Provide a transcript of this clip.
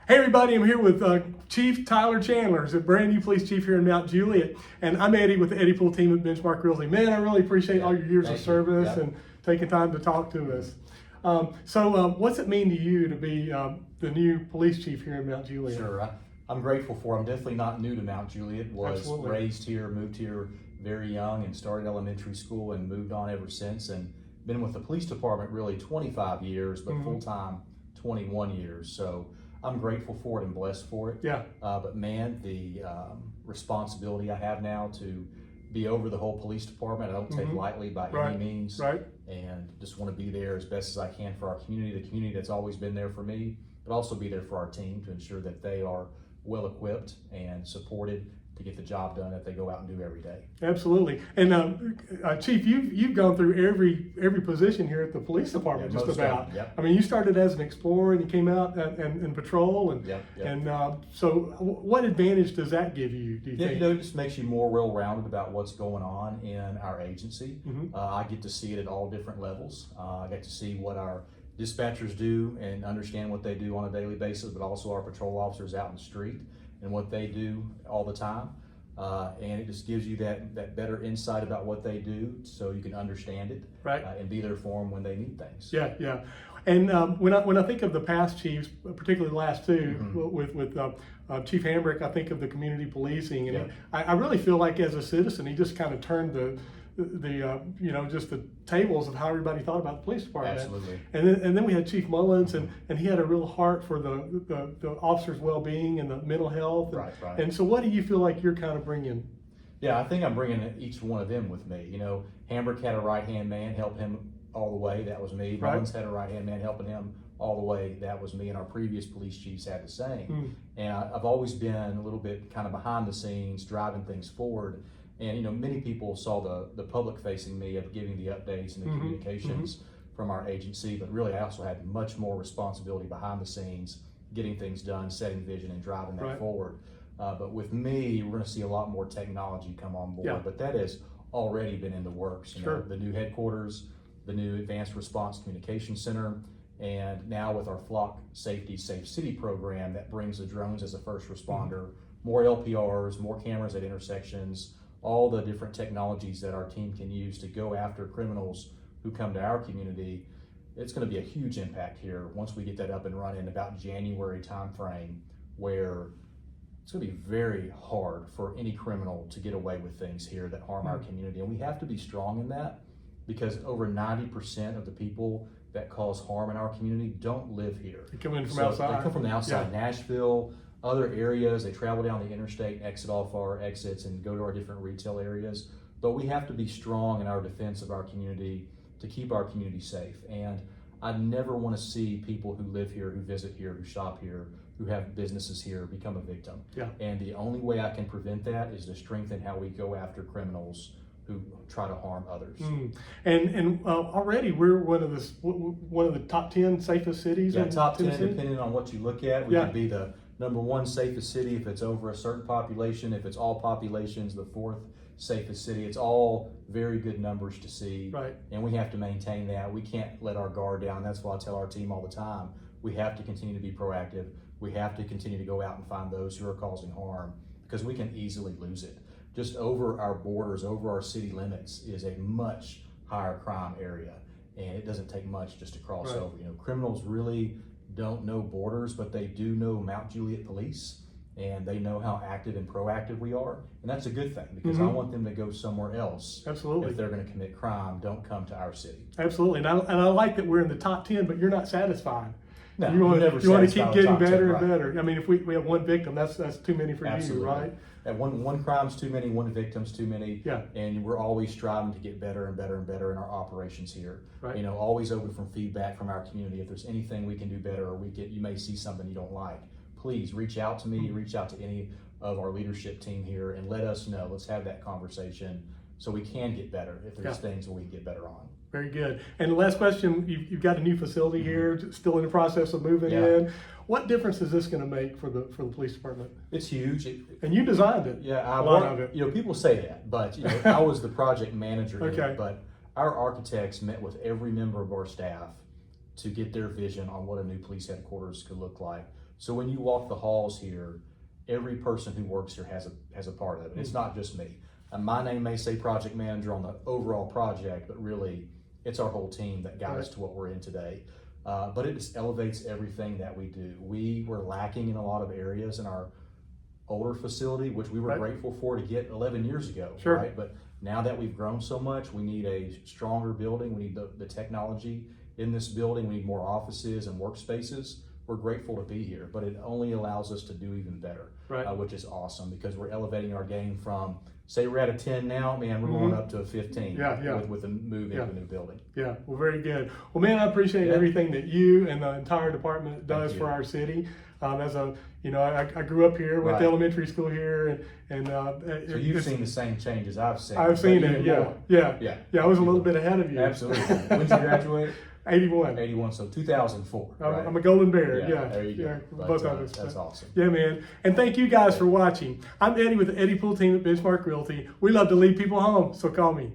Hey everybody, I'm here with Chief Tyler Chandler, who's a brand new police chief here in Mount Juliet. And I'm Eddie with the Eddie Pool team at Benchmark Realty. Man, I really appreciate all your years of service and taking time to talk to us. What's it mean to you to be the new police chief here in Mount Juliet? Sure, I'm grateful for it. I'm definitely not new to Mount Juliet. Was Absolutely. Raised here, moved here very young and started elementary school and moved on ever since, and been with the police department really 25 years, but full-time 21 years. So I'm grateful for it and blessed for it. Yeah. But man, the responsibility I have now to be over the whole police department, I don't take lightly by any means. Right. And just want to be there as best as I can for our community, the community that's always been there for me, but also be there for our team to ensure that they are well equipped and supported to get the job done that they go out and do every day. Absolutely. And Chief, you've gone through every position here at the police department, just about. Yep. I mean, you started as an explorer and you came out and patrol, and so what advantage does that give you? Do you think? It just makes you more well-rounded about what's going on in our agency. I get to see it at all different levels. I get to see what our dispatchers do and understand what they do on a daily basis, but also our patrol officers out in the street and what they do all the time. And it just gives you that better insight about what they do so you can understand it and be there for them when they need things. Yeah. And when I think of the past chiefs, particularly the last two, with Chief Hambrick, I think of the community policing, and I really feel like as a citizen, he just kind of turned the just the tables of how everybody thought about the police department. Absolutely. And then we had Chief Mullins, and he had a real heart for the officers' well-being and the mental health. Right. And so what do you feel like you're kind of bringing? Yeah, I think I'm bringing each one of them with me. You know, Hambrick had a right-hand man help him all the way. That was me. Mullins had a right-hand man helping him all the way. That was me. And our previous police chiefs had the same. And I've always been a little bit kind of behind the scenes, driving things forward. And many people saw the public-facing me of giving the updates and the communications from our agency, but really I also had much more responsibility behind the scenes, getting things done, setting vision, and driving that forward. But with me, we're going to see a lot more technology come on board, but that has already been in the works. You know, the new headquarters, the new Advanced Response Communication Center, and now with our Flock Safety Safe City program that brings the drones as a first responder, more LPRs, more cameras at intersections, all the different technologies that our team can use to go after criminals who come to our community. It's going to be a huge impact here once we get that up and running about January timeframe, where it's going to be very hard for any criminal to get away with things here that harm our community. And we have to be strong in that, because over 90% of the people that cause harm in our community don't live here. They come in from outside. They come from the outside, Nashville, other areas. They travel down the interstate, exit off our exits, and go to our different retail areas. But we have to be strong in our defense of our community to keep our community safe. And I never want to see people who live here, who visit here, who shop here, who have businesses here become a victim. And the only way I can prevent that is to strengthen how we go after criminals who try to harm others. And already we're one of the top 10 safest cities. In top 10, Tennessee? depending on what you look at. We could be the #1 safest city if it's over a certain population. If it's all populations, the 4th safest city. It's all very good numbers to see. And we have to maintain that. We can't let our guard down. That's why I tell our team all the time, we have to continue to be proactive. We have to continue to go out and find those who are causing harm, because we can easily lose it. Just over our borders, over our city limits, is a much higher crime area. And it doesn't take much just to cross over. Criminals really don't know borders, but they do know Mt Juliet Police, and they know how active and proactive we are. And that's a good thing, because I want them to go somewhere else. Absolutely. If they're going to commit crime, don't come to our city. Absolutely. And I like that we're in the top 10, but you're not satisfied. No, you want to keep getting better and 10, better. I mean, if we have one victim, that's too many for you, right? And one crime's too many, one victim's too many. And we're always striving to get better and better and better in our operations here. Always open for feedback from our community. If there's anything we can do better, or you may see something you don't like, please reach out to me, reach out to any of our leadership team here, and let us know. Let's have that conversation so we can get better if there's things where we can get better on. Very good. And the last question, you've got a new facility here, still in the process of moving in. What difference is this going to make for the police department? It's huge. And you designed it. Yeah, a lot of it. People say that, but I was the project manager here. But our architects met with every member of our staff to get their vision on what a new police headquarters could look like, So when you walk the halls here, every person who works here has a part of it. It's not just me. My name may say project manager on the overall project, but really it's our whole team that got us to what we're in today. But it just elevates everything that we do. We were lacking in a lot of areas in our older facility, which we were grateful for to get 11 years ago, right? But now that we've grown so much, we need a stronger building. We need the technology in this building. We need more offices and workspaces. We're grateful to be here, but it only allows us to do even better, which is awesome because we're elevating our game from, say we're at a 10 now, man, we're going up to a 15 with a move into a new building. Yeah, well, very good. Well, man, I appreciate everything that you and the entire department does for our city. I grew up here, went to elementary school here, and so you've seen the same changes I've seen. I've seen it, yeah. I was a little bit ahead of you. Absolutely. When did you graduate? 81. 81, so 2004. Right? I'm a golden bear. There you go. Both of us. That's awesome. Yeah, man. And thank you guys for watching. I'm Eddie with the Eddie Pool team at Benchmark Realty. We love to lead people home, so call me.